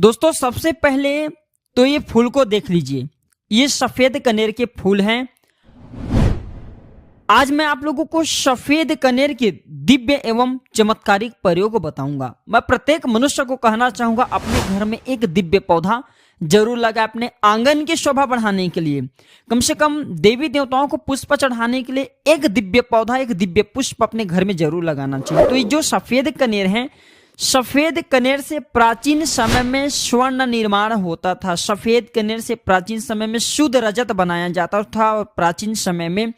दोस्तों सबसे पहले तो ये फूल को देख लीजिए। ये सफेद कनेर के फूल हैं। आज मैं आप लोगों को सफेद कनेर के दिव्य एवं चमत्कारिक प्रयोग बताऊंगा। मैं प्रत्येक मनुष्य को कहना चाहूंगा अपने घर में एक दिव्य पौधा जरूर लगाए, अपने आंगन की शोभा बढ़ाने के लिए। कम से कम देवी देवताओं को पुष्प चढ़ाने के लिए एक दिव्य पौधा, एक दिव्य पुष्प अपने घर में जरूर लगाना चाहिए। तो ये जो सफेद कनेर है, सफेद कनेर से प्राचीन समय में स्वर्ण निर्माण होता था। सफेद कनेर से प्राचीन समय में शुद्ध रजत बनाया जाता था और प्राचीन समय में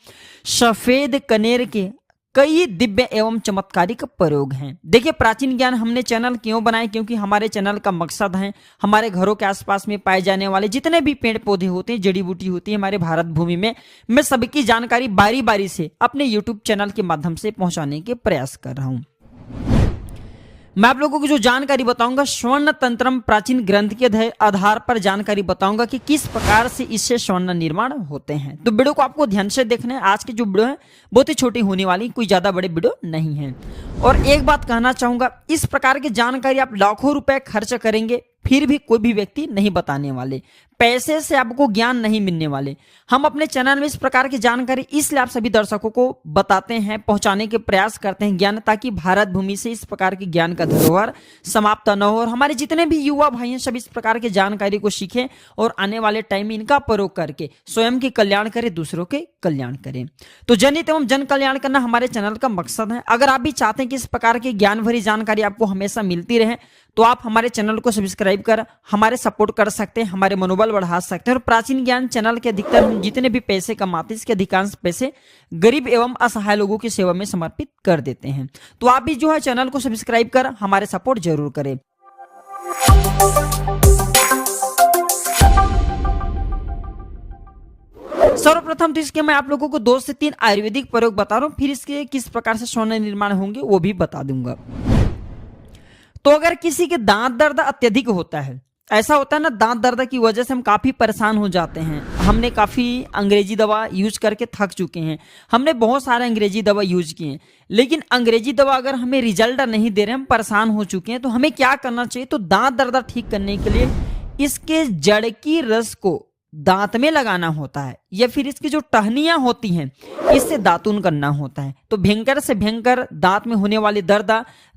सफेद कनेर के कई दिव्य एवं चमत्कारिक प्रयोग हैं। देखिए, प्राचीन ज्ञान हमने चैनल क्यों बनाए, क्योंकि हमारे चैनल का मकसद है हमारे घरों के आसपास में पाए जाने वाले जितने भी पेड़ पौधे होते हैं, जड़ी बूटी होती है हमारे भारत भूमि में, मैं सबकी जानकारी बारी बारी से अपने यूट्यूब चैनल के माध्यम से पहुंचाने के प्रयास कर रहा हूं। मैं आप लोगों को जो जानकारी बताऊंगा स्वर्ण तंत्रम प्राचीन ग्रंथ के आधार पर जानकारी बताऊंगा कि किस प्रकार से इससे स्वर्ण निर्माण होते हैं। तो वीडियो को आपको ध्यान से देखना है। आज की जो वीडियो है बहुत ही छोटी होने वाली, कोई ज्यादा बड़े वीडियो नहीं है। और एक बात कहना चाहूंगा, इस प्रकार की जानकारी आप लाखों रुपए खर्च करेंगे फिर भी कोई भी व्यक्ति नहीं बताने वाले, पैसे से आपको ज्ञान नहीं मिलने वाले। हम अपने चैनल में इस प्रकार की जानकारी इसलिए आप सभी दर्शकों को बताते हैं, पहुंचाने के प्रयास करते हैं ज्ञान, ताकि भारत भूमि से इस प्रकार की ज्ञान का धरोहर समाप्त न हो और हमारे जितने भी युवा भाई हैं सब इस प्रकार की जानकारी को सीखें और आने वाले टाइम में इनका प्रयोग करके स्वयं के कल्याण करें, दूसरों के कल्याण करें। तो जनहित एवं जन कल्याण करना हमारे चैनल का मकसद है। अगर आप भी चाहते हैं कि इस प्रकार की ज्ञान भरी जानकारी आपको हमेशा मिलती रहे तो आप हमारे चैनल को सब्सक्राइब कर हमारे सपोर्ट कर सकते हैं, हमारे मनोबल बढ़ा सकते हैं। और प्राचीन ज्ञान चैनल के अधिकतर हम जितने भी पैसे कमाते हैं इसके अधिकांश पैसे गरीब एवं असहाय लोगों की सेवा में समर्पित कर देते हैं। तो आप भी जो है चैनल को सब्सक्राइब कर हमारे सपोर्ट जरूर करें। सर्वप्रथम तो इसके मैं आप लोगों को 2 से 3 आयुर्वेदिक प्रयोग बता रहा हूं, फिर इसके किस प्रकार से स्वर्ण निर्माण होंगे वो भी बता दूंगा। तो अगर किसी के दांत दर्द अत्यधिक होता है, ऐसा होता है ना, दांत दर्द की वजह से हम काफी परेशान हो जाते हैं, हमने काफी अंग्रेजी दवा यूज करके थक चुके हैं, हमने बहुत सारे अंग्रेजी दवा यूज किए हैं, लेकिन अंग्रेजी दवा अगर हमें रिजल्ट नहीं दे रहे, हम परेशान हो चुके हैं, तो हमें क्या करना चाहिए? तो दांत दर्द ठीक करने के लिए इसके जड़ की रस को दांत में लगाना होता है, या फिर इसकी जो टहनियां होती हैं इससे दातुन करना होता है। तो भयंकर से भयंकर दांत में होने वाली दर्द,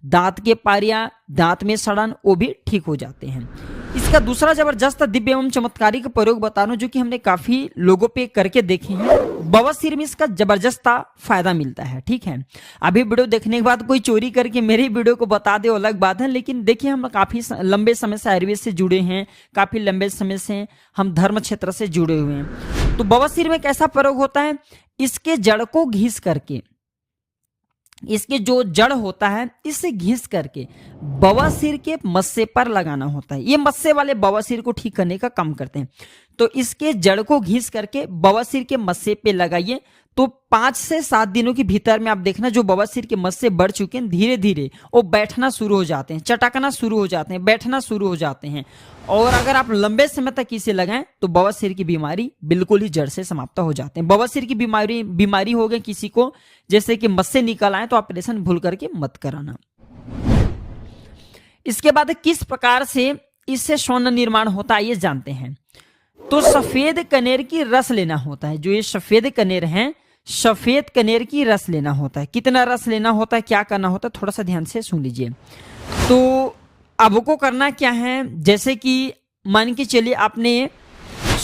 दांत के पारियां, दांत में सड़न, वो भी ठीक हो जाते हैं। इसका दूसरा जबरदस्त दिव्य एवं चमत्कारिक प्रयोग बता रहा हूं जो कि हमने काफी लोगों पे करके देखे हैं। बवासीर में इसका जबरदस्त फायदा मिलता है। ठीक है, अभी वीडियो देखने के बाद कोई चोरी करके मेरी वीडियो को बता दे अलग बात है, लेकिन देखिए हम काफी लंबे समय से आयुर्वेद से जुड़े हैं, काफी लंबे समय से हम धर्म क्षेत्र से जुड़े हुए हैं। तो बवासीर में कैसा प्रयोग होता है? इसके जड़ को घिस करके, इसके जो जड़ होता है इसे घिस करके बवासीर के मस्से पर लगाना होता है। ये मस्से वाले बवासीर को ठीक करने का काम करते हैं। तो इसके जड़ को घिस करके बवासीर के मस्से पे लगाइए, तो 5 से 7 दिनों के भीतर में आप देखना जो बवासीर के मस्से बढ़ चुके हैं धीरे धीरे वो बैठना शुरू हो जाते हैं, चटकना शुरू हो जाते हैं, बैठना शुरू हो जाते हैं। और अगर आप लंबे समय तक इसे लगाएं तो बवासीर की बीमारी बिल्कुल ही जड़ से समाप्त हो जाते हैं। बवासीर की बीमारी हो गई किसी को, जैसे कि मस्से निकल आए, तो ऑपरेशन भूल करके मत कराना। इसके बाद किस प्रकार से इससे स्वर्ण निर्माण होता है ये जानते हैं। तो सफेद कनेर की रस लेना होता है। जो ये सफेद कनेर हैं, सफेद कनेर की रस लेना होता है। कितना रस लेना होता है, क्या करना होता है, थोड़ा सा ध्यान से सुन लीजिए। तो अब को करना क्या है, जैसे कि मान के चलिए आपने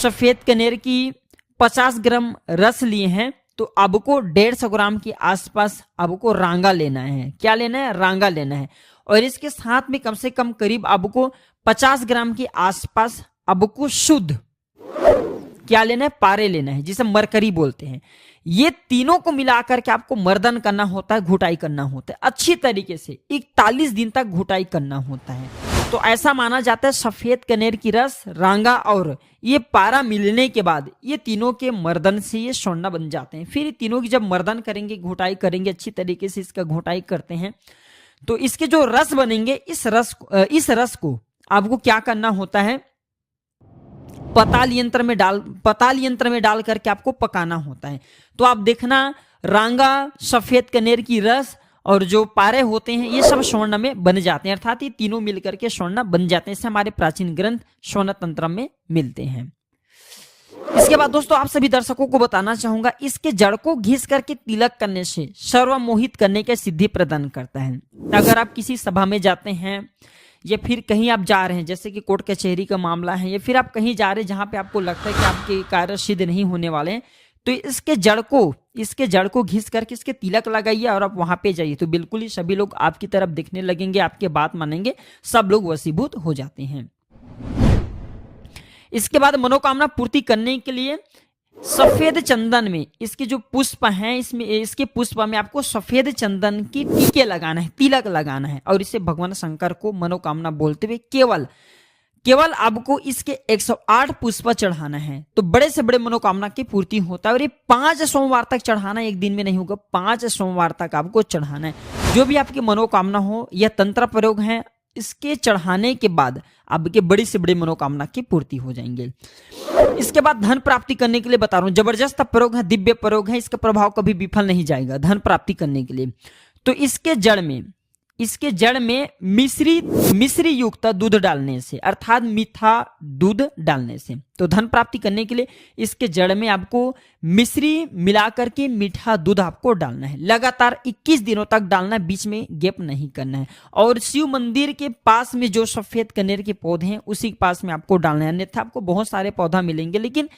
सफेद कनेर की 50 ग्राम रस लिए हैं, तो अब को 150 ग्राम के आसपास अब को रांगा लेना है। क्या लेना है? रांगा लेना है। और इसके साथ में कम से कम करीब अब को 50 ग्राम के आसपास अब को शुद्ध क्या लेना है? पारे लेना है, जिसे मरकरी बोलते हैं। ये तीनों को मिलाकर के आपको मर्दन करना होता है, घुटाई करना होता है अच्छी तरीके से, 41 दिन तक घुटाई करना होता है। तो ऐसा माना जाता है सफेद कनेर की रस, रांगा और ये पारा मिलने के बाद ये तीनों के मर्दन से ये स्वर्ण बन जाते हैं। फिर तीनों की जब मर्दन करेंगे, घुटाई करेंगे, अच्छी तरीके से इसका घुटाई करते हैं, तो इसके जो रस बनेंगे, इस रस को आपको क्या करना होता है? पताल यंत्र में डाल करके आपको पकाना होता है। तो आप देखना, रांगा, सफेद कनेर की रस और जो पारे होते हैं ये सब स्वर्ण में बन जाते हैं, अर्थात ये तीनों मिलकर के स्वर्ण बन जाते हैं। इससे हमारे प्राचीन ग्रंथ स्वर्ण तंत्र में मिलते हैं। इसके बाद दोस्तों आप सभी दर्शकों को बताना चाहूंगा, इसके जड़ को घिस करके तिलक करने से सर्वमोहित करने की सिद्धि प्रदान करता है। अगर आप किसी सभा में जाते हैं या फिर कहीं आप जा रहे हैं, जैसे कि कोर्ट कचहरी का मामला है, या फिर आप कहीं जा रहे हैं जहां पे आपको लगता है कि आपके कार्य सिद्ध नहीं होने वाले हैं, तो इसके जड़ को घिस करके इसके तिलक लगाइए और आप वहां पे जाइए, तो बिल्कुल ही सभी लोग आपकी तरफ दिखने लगेंगे, आपके बात मानेंगे, सब लोग वशीभूत हो जाते हैं। इसके बाद मनोकामना पूर्ति करने के लिए सफेद चंदन में इसके जो पुष्प हैं, इसमें इसके पुष्प में आपको सफेद चंदन की टीके लगाना है, तिलक लगाना है, और इसे भगवान शंकर को मनोकामना बोलते हुए केवल आपको इसके 108 पुष्प चढ़ाना है, तो बड़े से बड़े मनोकामना की पूर्ति होता है। और ये 5 सोमवार तक चढ़ाना, एक दिन में नहीं होगा, 5 सोमवार तक आपको चढ़ाना है। जो भी आपकी मनोकामना हो, यह तंत्र प्रयोग है, इसके चढ़ाने के बाद आपके बड़ी से बड़ी मनोकामना की पूर्ति हो जाएंगे। इसके बाद धन प्राप्ति करने के लिए बता रहा हूं, जबरदस्त प्रयोग है, दिव्य प्रयोग है, इसका प्रभाव कभी विफल नहीं जाएगा धन प्राप्ति करने के लिए। तो इसके जड़ में मिश्री युक्त दूध डालने से, अर्थात मीठा दूध डालने से, तो धन प्राप्ति करने के लिए इसके जड़ में आपको मिश्री मिलाकर के मीठा दूध आपको डालना है। लगातार 21 दिनों तक डालना है, बीच में गैप नहीं करना है। और शिव मंदिर के पास में जो सफेद कनेर के पौधे हैं उसी के पास में आपको डालना है, अन्यथा आपको बहुत सारे पौधा मिलेंगे, लेकिन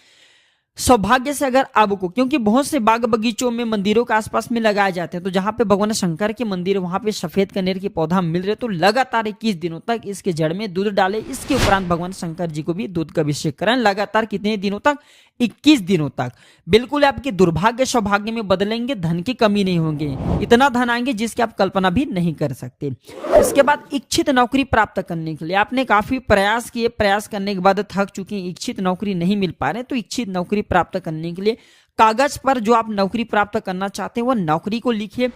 सौभाग्य से अगर आपको, क्योंकि बहुत से बाग बगीचों में मंदिरों के आसपास में लगाए जाते हैं, तो जहां पे भगवान शंकर के मंदिर वहां पे सफेद कनेर के पौधा मिल रहे, तो लगातार 21 दिनों तक इसके जड़ में दूध डाले। इसके उपरांत भगवान शंकर जी को भी दूध का अभिषेक कराएं। लगातार कितने दिनों तक? 21 दिनों तक। बिल्कुल आपके दुर्भाग्य सौभाग्य में बदलेंगे, धन की कमी नहीं होंगे, इतना धन आएंगे जिसकी आप कल्पना भी नहीं कर सकते। इसके बाद इच्छित नौकरी प्राप्त करने के लिए आपने काफी प्रयास किए, प्रयास करने के बाद थक चुके हैं, इच्छित नौकरी नहीं मिल पा रहे, तो इच्छित नौकरी प्राप्त करने के लिए कागज पर जो आप नौकरी प्राप्त करना चाहते हैं वह नौकरी को लिखिए,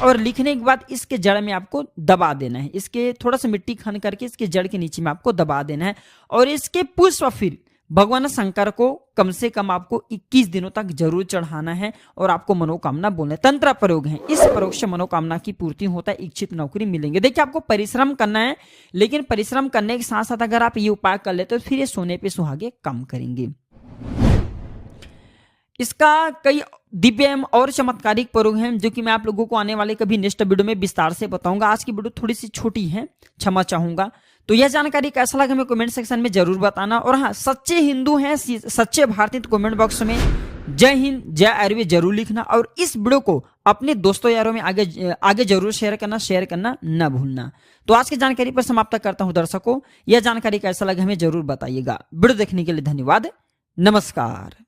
और लिखने के बाद इसके जड़ में आपको दबा देना है। इसके थोड़ा सा मिट्टी खन करके इसके जड़ के नीचे में आपको दबा देना है, और इसके पुष्प फिर भगवान शंकर को कम से कम आपको 21 दिनों तक जरूर चढ़ाना है, और आपको मनोकामना बोलना है। तंत्र प्रयोग है, इस प्रयोग से मनोकामना की पूर्ति होता है, इच्छित नौकरी मिलेंगे। देखिए आपको परिश्रम करना है, लेकिन परिश्रम करने के साथ साथ अगर आप ये उपाय कर लेते तो फिर ये सोने पे सुहागे कम करेंगे। इसका कई दिव्य एवं और चमत्कारिक प्रयोग हैं, जो कि मैं आप लोगों को आने वाले कभी नेक्स्ट वीडियो में विस्तार से बताऊंगा। आज की वीडियो थोड़ी सी छोटी है, क्षमा चाहूंगा। तो यह जानकारी कैसा लगा हमें कमेंट सेक्शन में जरूर बताना, और हाँ, सच्चे हिंदू हैं, सच्चे भारतीय, तो कमेंट बॉक्स में जय हिंद जय आयुर्वेद जरूर लिखना, और इस वीडियो को अपने दोस्तों यारों में आगे जरूर शेयर करना न भूलना। तो आज की जानकारी पर समाप्त करता हूं दर्शकों, यह जानकारी कैसा लगा हमें जरूर बताइएगा। वीडियो देखने के लिए धन्यवाद, नमस्कार।